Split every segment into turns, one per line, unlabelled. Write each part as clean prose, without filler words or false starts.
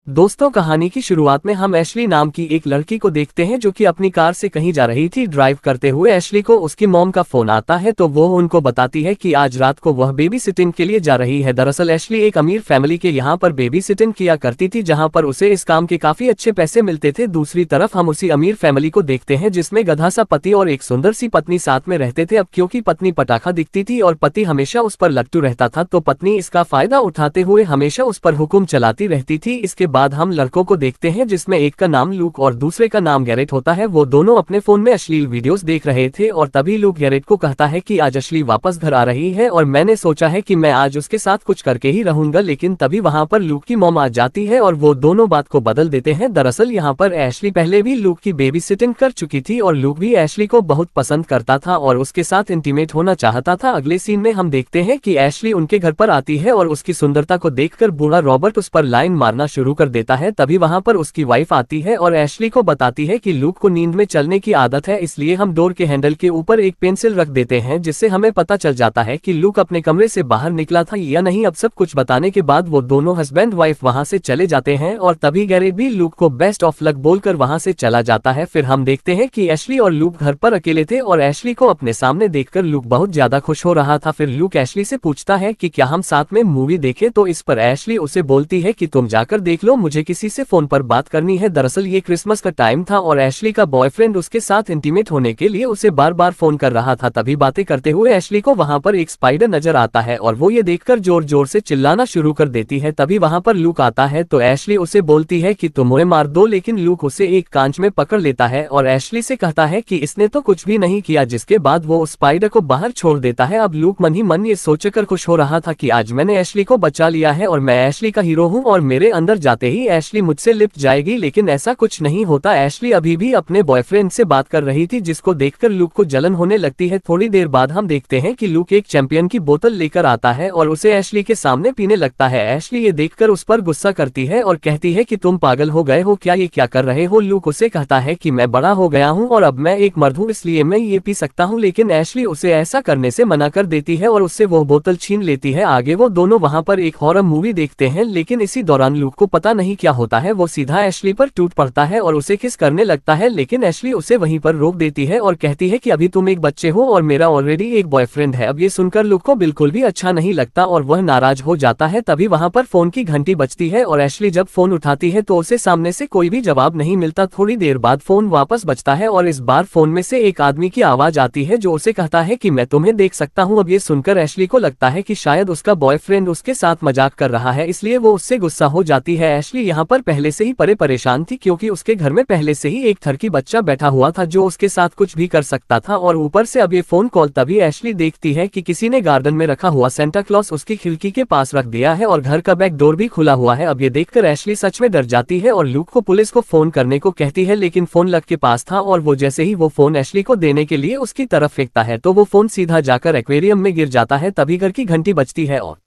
दोस्तों, कहानी की शुरुआत में हम एशली नाम की एक लड़की को देखते हैं जो कि अपनी कार से कहीं जा रही थी। ड्राइव करते हुए एशली को उसकी मॉम का फोन आता है तो वो उनको बताती है कि आज रात को वह बेबी सिटिंग के लिए जा रही है। दरअसल एशली एक अमीर फैमिली के यहाँ पर बेबी सिटिंग किया करती थी, जहाँ पर उसे इस काम के काफी अच्छे पैसे मिलते थे। दूसरी तरफ हम उसी अमीर फैमिली को देखते हैं जिसमें गधा सा पति और एक सुंदर सी पत्नी साथ में रहते थे। अब क्योंकि पत्नी पटाखा दिखती थी और पति हमेशा उस पर लट्टू रहता था, तो पत्नी इसका फायदा उठाते हुए हमेशा उस पर हुक्म चलाती रहती थी। इसके बाद हम लड़कों को देखते हैं जिसमें एक का नाम लूक और दूसरे का नाम गैरेट होता है। वो दोनों अपने फोन में अश्लील वीडियोस देख रहे थे और तभी लूक गैरेट को कहता है कि आज अश्ली वापस घर आ रही है और मैंने सोचा है कि मैं आज उसके साथ कुछ करके ही रहूंगा। लेकिन तभी वहां पर लूक की मॉम आ जाती है और वो दोनों बात को बदल देते हैं। दरअसल यहाँ पर एशली पहले भी लूक की बेबी सिटिंग कर चुकी थी और लूक भी एशली को बहुत पसंद करता था और उसके साथ इंटीमेट होना चाहता था। अगले सीन में हम देखते हैं कि एशली उनके घर पर आती है और उसकी सुंदरता को देखकर बूढ़ा रॉबर्ट उस पर लाइन मारना शुरू कर देता है। तभी वहां पर उसकी वाइफ आती है और एशली को बताती है कि लूक को नींद में चलने की आदत है, इसलिए हम डोर के हैंडल के ऊपर एक पेंसिल रख देते हैं जिससे हमें पता चल जाता है कि लूक अपने कमरे से बाहर निकला था या नहीं। अब सब कुछ बताने के बाद वो दोनों हस्बैंड वाइफ वहां से चले जाते हैं और तभी गैरेट भी लूक को बेस्ट ऑफ लक बोलकर वहां से चला जाता है। फिर हम देखते हैं कि एशली और लूक घर पर अकेले थे और एशली को अपने सामने देखकर लूक बहुत ज्यादा खुश हो रहा था। फिर लूक एशली से पूछता है कि क्या हम साथ में मूवी देखें, तो इस पर एशली उसे बोलती है कि तुम जाकर देख लो, मुझे किसी से फोन पर बात करनी है। दरअसल ये क्रिसमस का टाइम था और एशली का बॉयफ्रेंड उसके साथ इंटीमेट होने के लिए उसे बार बार फोन कर रहा था। तभी बातें करते हुए एशली को वहां पर एक स्पाइडर नजर आता है और वो ये देखकर जोर जोर से चिल्लाना शुरू कर देती है। तभी वहां पर लूक आता है तो एशली उसे बोलती है कि तुम उन्हें मार दो, लेकिन लूक उसे एक कांच में पकड़ लेता है और एशली से कहता है कि इसने तो कुछ भी नहीं किया, जिसके बाद वो उस स्पाइडर को बाहर छोड़ देता है। अब लूक मन ही मन ये सोचकर खुश हो रहा था कि आज मैंने एशली को बचा लिया है और मैं एशली का हीरो हूँ और मेरे अंदर जाते ही एशली मुझसे लिपट जाएगी, लेकिन ऐसा कुछ नहीं होता। एशली अभी भी अपने बॉयफ्रेंड से बात कर रही थी जिसको देखकर लूक को जलन होने लगती है। थोड़ी देर बाद हम देखते हैं कि लूक एक चैंपियन की बोतल लेकर आता है और उसे एशली के सामने पीने लगता है। एशली ये देखकर उस पर गुस्सा करती है और कहती है कि तुम पागल हो गए हो क्या, ये क्या कर रहे हो। लूक उसे कहता है कि मैं बड़ा हो गया हूँ और अब मैं एक मर्द हूँ, इसलिए मैं ये पी सकता हूँ, लेकिन एशली उसे ऐसा करने से मना कर देती है और उससे वो बोतल छीन लेती है। आगे वो दोनों वहाँ पर एक हॉरर मूवी देखते हैं, लेकिन इसी दौरान लूक को पता नहीं क्या होता है, वो सीधा एशली पर टूट पड़ता है और उसे किस करने लगता है, लेकिन एशली उसे वहीं पर रोक देती है और कहती है कि अभी तुम एक बच्चे हो और मेरा ऑलरेडी एक बॉयफ्रेंड है। अब ये सुनकर लूक को बिल्कुल भी अच्छा नहीं लगता और वह नाराज हो जाता है। तभी वहां पर फोन की घंटी बजती है और एशली जब फोन उठाती है तो उसे सामने से कोई भी जवाब नहीं मिलता। थोड़ी देर बाद फोन वापस बजता है और इस बार फोन में से एक आदमी की आवाज आती है जो उसे कहता है कि मैं तुम्हें देख सकता हूँ। अब ये सुनकर एशली को लगता है कि शायद उसका बॉयफ्रेंड उसके साथ मजाक कर रहा है, इसलिए वो उससे गुस्सा हो जाती है। एशली यहाँ पर पहले से ही परेशान थी क्योंकि उसके घर में पहले से ही एक थर्की बच्चा बैठा हुआ था जो उसके साथ कुछ भी कर सकता था और ऊपर से अब ये फोन कॉल। तभी एशली देखती है कि किसी ने गार्डन में रखा हुआ सेंटा क्लॉस उसकी खिड़की के पास रख दिया है और घर का बैक डोर भी खुला हुआ है। अब ये देखकर एशली सच में डर जाती है और लूक को पुलिस को फोन करने को कहती है, लेकिन फोन लक के पास था और वो जैसे ही वो फोन एशली को देने के लिए उसकी तरफ फेंकता है तो वो फोन सीधा जाकर एक्वेरियम में गिर जाता है। तभी घर की घंटी बजती है और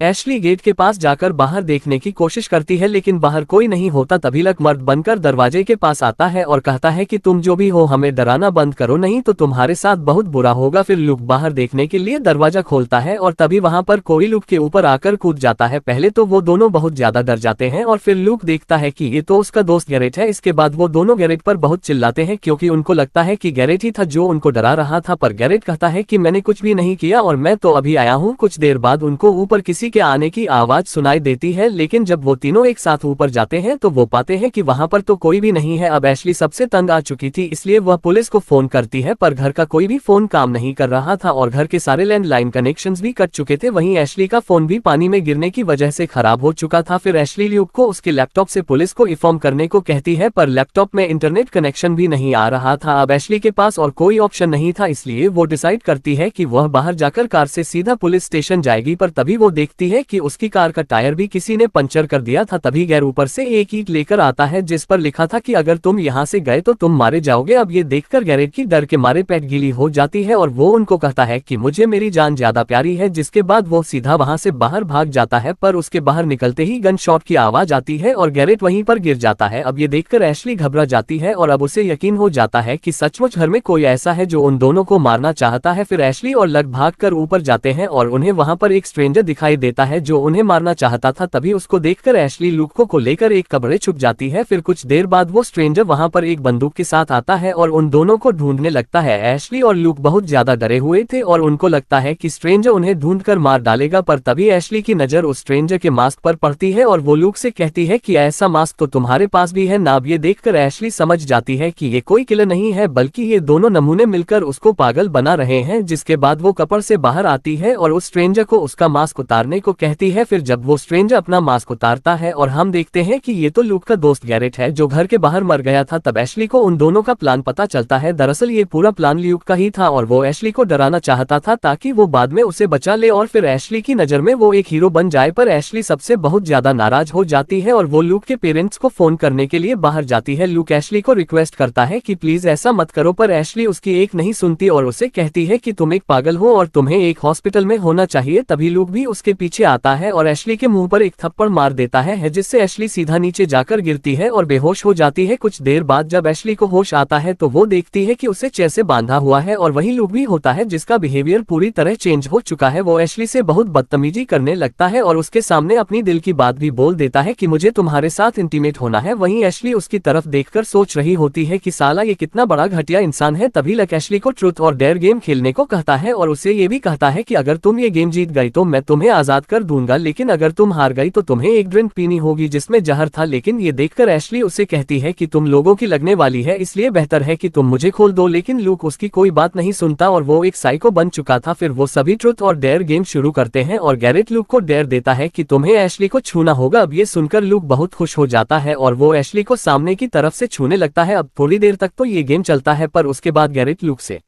एशली गेट के पास जाकर बाहर देखने की कोशिश करती है, लेकिन बाहर कोई नहीं होता। तभी लक मर्द बनकर दरवाजे के पास आता है और कहता है कि तुम जो भी हो हमें डराना बंद करो, नहीं तो तुम्हारे साथ बहुत बुरा होगा। फिर लुक बाहर देखने के लिए दरवाजा खोलता है और तभी वहां पर कोई लुक के ऊपर आकर कूद जाता है। पहले तो वो दोनों बहुत ज्यादा डर जाते हैं और फिर लुक देखता है कि ये तो उसका दोस्त गैरेट है। इसके बाद वो दोनों गैरेट पर बहुत चिल्लाते हैं क्योंकि उनको लगता है कि गैरेट ही था जो उनको डरा रहा था, पर गैरेट कहता है कि मैंने कुछ भी नहीं किया और मैं तो अभी आया हूँ। कुछ देर बाद उनको ऊपर किसी के आने की आवाज सुनाई देती है, लेकिन जब वो तीनों एक साथ ऊपर जाते हैं तो वो पाते हैं कि वहां पर तो कोई भी नहीं है। अब एशली सबसे तंग आ चुकी थी, इसलिए वह पुलिस को फोन करती है, पर घर का कोई भी फोन काम नहीं कर रहा था और घर के सारे लैंडलाइन कनेक्शंस भी कट चुके थे। वहीं एशली का फोन भी पानी में गिरने की वजह से खराब हो चुका था। फिर एशली ल्यूक को उसके लैपटॉप से पुलिस को इन्फॉर्म करने को कहती है, पर लैपटॉप में इंटरनेट कनेक्शन भी नहीं आ रहा था। अब एशली के पास और कोई ऑप्शन नहीं था, इसलिए वो डिसाइड करती है कि वह बाहर जाकर कार से सीधा पुलिस स्टेशन जाएगी। पर तभी वो देखती है कि उसकी कार का टायर भी किसी ने पंचर कर दिया था। तभी गैर ऊपर से एक ईंट लेकर आता है जिस पर लिखा था कि अगर तुम यहाँ से गए तो तुम मारे जाओगे। अब ये देखकर गैरेट की डर के मारे पेट गीली हो जाती है और वो उनको कहता है कि मुझे मेरी जान ज्यादा प्यारी है, जिसके बाद वो सीधा वहां से बाहर भाग जाता है। पर उसके बाहर निकलते ही गन शॉट की आवाज आती है और गैरेट वहीं पर गिर जाता है। अब ये देखकर एशली घबरा जाती है और अब उसे यकीन हो जाता है कि सचमुच घर में कोई ऐसा है जो उन दोनों को मारना चाहता है। फिर एशली और लक भाग कर ऊपर जाते हैं और उन्हें वहां पर एक स्ट्रेंजर दिखाई देता है जो उन्हें मारना चाहता था। तभी उसको देखकर एशली लूक को लेकर एक कमरे छुप जाती है। फिर कुछ देर बाद वो स्ट्रेंजर वहां पर एक बंदूक के साथ आता है और उन दोनों को ढूंढने लगता है। एशली और लूक बहुत ज्यादा डरे हुए थे और उनको लगता है कि स्ट्रेंजर उन्हें ढूंढकर मार डालेगा, पर तभी एशली की नजर उस स्ट्रेंजर के मास्क पर पड़ती है और वो लूक से कहती है कि ऐसा मास्क तो तुम्हारे पास भी है ना। अब ये देखकर एशली समझ जाती है कि ये कोई किलर नहीं है बल्कि ये दोनों नमूने मिलकर उसको पागल बना रहे हैं। जिसके बाद वो कपड़ से बाहर आती है और उस स्ट्रेंजर को उसका मास्क उतारने को कहती है। फिर जब वो स्ट्रेंजर अपना मास्क उतारता है और हम देखते हैं कि ये तो लूक का दोस्त गैरेट है जो घर के बाहर मर गया था, तब एशली को उन दोनों का प्लान पता चलता है। दरअसल ये पूरा प्लान लूक का ही था और वो एशली को डराना चाहता था ताकि वो बाद में उसे बचा ले और फिर एशली की नजर में वो एक हीरो बन जाए। पर एशली सबसे बहुत ज्यादा नाराज हो जाती है और वो लूक के पेरेंट्स को फोन करने के लिए बाहर जाती है। लूक एशली को रिक्वेस्ट करता है कि प्लीज ऐसा मत करो, पर एशली उसकी एक नहीं सुनती और उसे कहती है कि तुम एक पागल हो और तुम्हें एक हॉस्पिटल में होना चाहिए। तभी लूक भी उसके पीछे आता है और एशली के मुंह पर एक थप्पड़ मार देता है जिससे एशली सीधा नीचे जाकर गिरती है और बेहोश हो जाती है। कुछ देर बाद जब एशली को होश आता है तो वो देखती है कि उसे चेयर से बांधा हुआ है और वही लूक भी होता है जिसका बिहेवियर पूरी तरह चेंज हो चुका है। वो एशली से बहुत बदतमीजी करने लगता है और उसके सामने अपनी दिल की बात भी बोल देता है कि मुझे तुम्हारे साथ इंटीमेट होना है। वहीं एशली उसकी तरफ देखकर सोच रही होती है कि साला ये कितना बड़ा घटिया इंसान है। तभी लक एशली को ट्रूथ और डेयर गेम खेलने को कहता है और उसे ये भी कहता है कि अगर तुम ये गेम जीत गई तो मैं तुम्हें आजाद कर दूंगा, लेकिन अगर तुम हार गई तो तुम्हें एक ड्रिंक पीनी होगी जिसमें जहर था। लेकिन ये देखकर एशली उसे कहती है कि तुम लोगों की लगने वाली है, इसलिए बेहतर है कि तुम मुझे खोल दो। लेकिन लूक उसकी कोई बात नहीं सुनता और वो एक साइको बन चुका था। फिर वो सभी ट्रूथ और डेयर गेम शुरू करते हैं और गैरेट लूक को डेयर देता है कि तुम्हें एशली को छूना होगा। अब ये सुनकर लूक बहुत खुश हो जाता है और वो एशली को सामने की तरफ से छूने लगता है। अब थोड़ी देर तक तो ये गेम चलता है पर उसके बाद गैरेट लूक से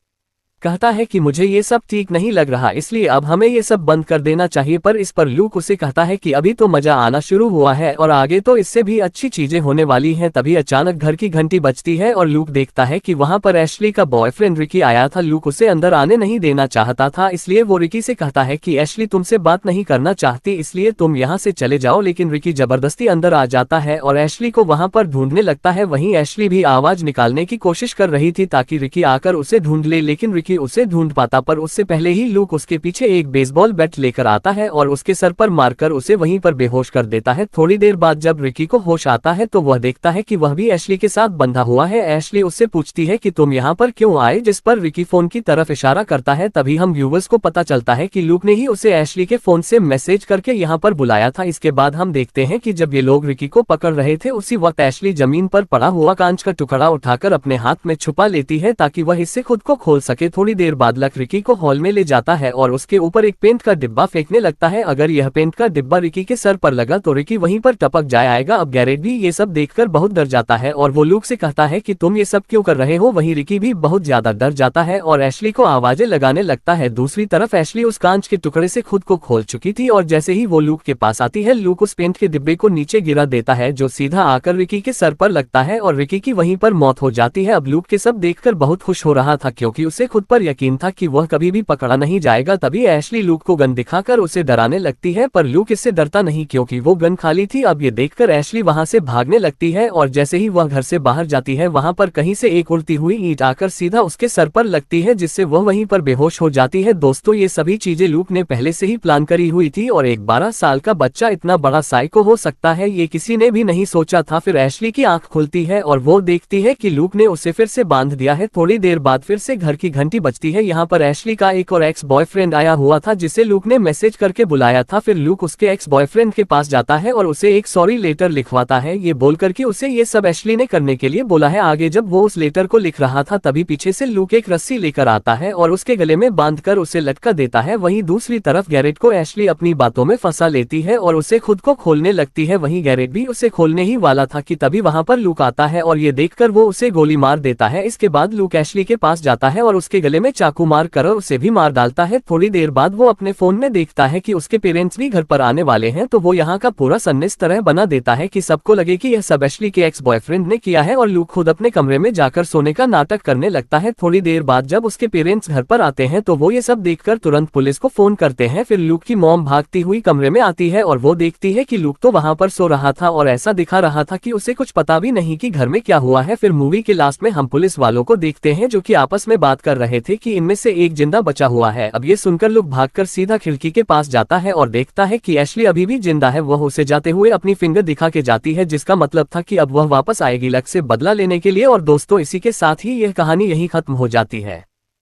कहता है कि मुझे ये सब ठीक नहीं लग रहा, इसलिए अब हमें ये सब बंद कर देना चाहिए। पर इस पर लूक उसे कहता है कि अभी तो मजा आना शुरू हुआ है और आगे तो इससे भी अच्छी चीजें होने वाली हैं। तभी अचानक घर की घंटी बजती है और लूक देखता है कि वहां पर एशली का बॉयफ्रेंड रिकी आया था। लूक उसे अंदर आने नहीं देना चाहता था, इसलिए वो रिकी से कहता है कि एशली तुमसे बात नहीं करना चाहती, इसलिए तुम यहाँ से चले जाओ। लेकिन रिकी जबरदस्ती अंदर आ जाता है और एशली को वहां पर ढूंढने लगता है। वहीं एशली भी आवाज निकालने की कोशिश कर रही थी ताकि रिकी आकर उसे ढूंढ ले, लेकिन रिकी उसे ढूंढ पाता। पर उससे पहले ही लूक उसके पीछे एक बेसबॉल बैट लेकर आता है और उसके सर पर मारकर उसे वहीं पर बेहोश कर देता है। थोड़ी देर बाद जब रिकी को होश आता है तो वह देखता है कि वह भी एशली के साथ बंधा हुआ है। एशली उससे पूछती है कि तुम यहाँ पर क्यों आए, जिस पर रिकी फोन की तरफ इशारा करता है। तभी हम व्यूवर्स को पता चलता है कि लूक ने ही उसे एशली के फोन से मैसेज करके यहाँ पर बुलाया था। इसके बाद हम देखते हैं कि जब ये लोग रिकी को पकड़ रहे थे उसी वक्त एशली जमीन पर पड़ा हुआ कांच का टुकड़ा उठाकर अपने हाथ में छुपा लेती है ताकि वह इससे खुद को खोल सके। थोड़ी देर बाद लक रिकी को हॉल में ले जाता है और उसके ऊपर एक पेंट का डिब्बा फेंकने लगता है। अगर यह पेंट का डिब्बा रिकी के सर पर लगा तो रिकी वहीं पर टपक जाएगा। अब गैरेट भी ये सब देखकर बहुत डर जाता है और वो लूक से कहता है कि तुम ये सब क्यों कर रहे हो। वहीं रिकी भी बहुत ज्यादा डर जाता है और एशली को आवाजें लगाने लगता है। दूसरी तरफ एशली उस कांच के टुकड़े से खुद को खोल चुकी थी और जैसे ही वो लूक के पास आती है लूक उस पेंट के डिब्बे को नीचे गिरा देता है जो सीधा आकर रिकी के सर पर लगता है और रिकी की वहीं पर मौत हो जाती है। अब लूक के सब देखकर बहुत खुश हो रहा था क्योंकि उसे खुद पर यकीन था कि वह कभी भी पकड़ा नहीं जाएगा। तभी एशली लूक को गन दिखाकर उसे डराने लगती है पर लूक इससे डरता नहीं क्योंकि वो गन खाली थी। अब ये देखकर एशली वहां से भागने लगती है और जैसे ही वह घर से बाहर जाती है वहां पर कहीं से एक उड़ती हुई ईंट आकर सीधा उसके सर पर लगती है जिससे वह वहीं पर बेहोश हो जाती है। दोस्तों ये सभी चीजें लूक ने पहले से ही प्लान करी हुई थी और एक 12 साल का बच्चा इतना बड़ा साइको हो सकता है ये किसी ने भी नहीं सोचा था। फिर एशली की आंख खुलती है और वो देखती है कि लूक ने उसे फिर से बांध दिया है। थोड़ी देर बाद फिर से घर की घंटी बजती है। यहाँ पर एशली का एक और एक्स बॉयफ्रेंड आया हुआ था जिसे लूक ने मैसेज करके बुलाया था। फिर लूक उसके एक्स बॉयफ्रेंड के पास जाता है और उसे एक सॉरी लेटर लिखवाता है ये बोलकर कि उसे ये सब एशली ने करने के लिए बोला है। आगे जब वो उस लेटर को लिख रहा था तभी पीछे से लूक एक रस्सी लेकर आता है और उसके गले में बांधकर उसे लटका देता है। वहीं दूसरी तरफ गैरेट को एशली अपनी बातों में फंसा लेती है और उसे खुद को खोलने लगती है। वहीं गैरेट भी उसे खोलने ही वाला था कि तभी वहां पर लूक आता है और ये देखकर वो उसे गोली मार देता है। इसके बाद लूक एशली के पास जाता है और उसके गले में चाकू मार कर उसे भी मार डालता है। थोड़ी देर बाद वो अपने फोन में देखता है कि उसके पेरेंट्स भी घर पर आने वाले हैं तो वो यहाँ का पूरा सन्ने इस तरह बना देता है कि सबको लगे कि यह सब एशली के एक्स बॉयफ्रेंड ने किया है और लूक खुद अपने कमरे में जाकर सोने का नाटक करने लगता है। थोड़ी देर बाद जब उसके पेरेंट्स घर पर आते हैं तो वो ये सब देखकर तुरंत पुलिस को फोन करते हैं। फिर लूक की मॉम भागती हुई कमरे में आती है और वो देखती है कि लूक तो वहाँ पर सो रहा था और ऐसा दिखा रहा था कि उसे कुछ पता भी नहीं कि घर में क्या हुआ है। फिर मूवी के लास्ट में हम पुलिस वालों को देखते हैं जो कि आपस में बात कर रहे रहे थे कि इनमें से एक जिंदा बचा हुआ है। अब ये सुनकर लुक भागकर सीधा खिड़की के पास जाता है और देखता है कि एशली अभी भी जिंदा है। वह उसे जाते हुए अपनी फिंगर दिखा के जाती है, जिसका मतलब था कि अब वह वापस आएगी लक से बदला लेने के लिए। और दोस्तों, इसी के साथ ही यह कहानी यहीं खत्म हो जाती है।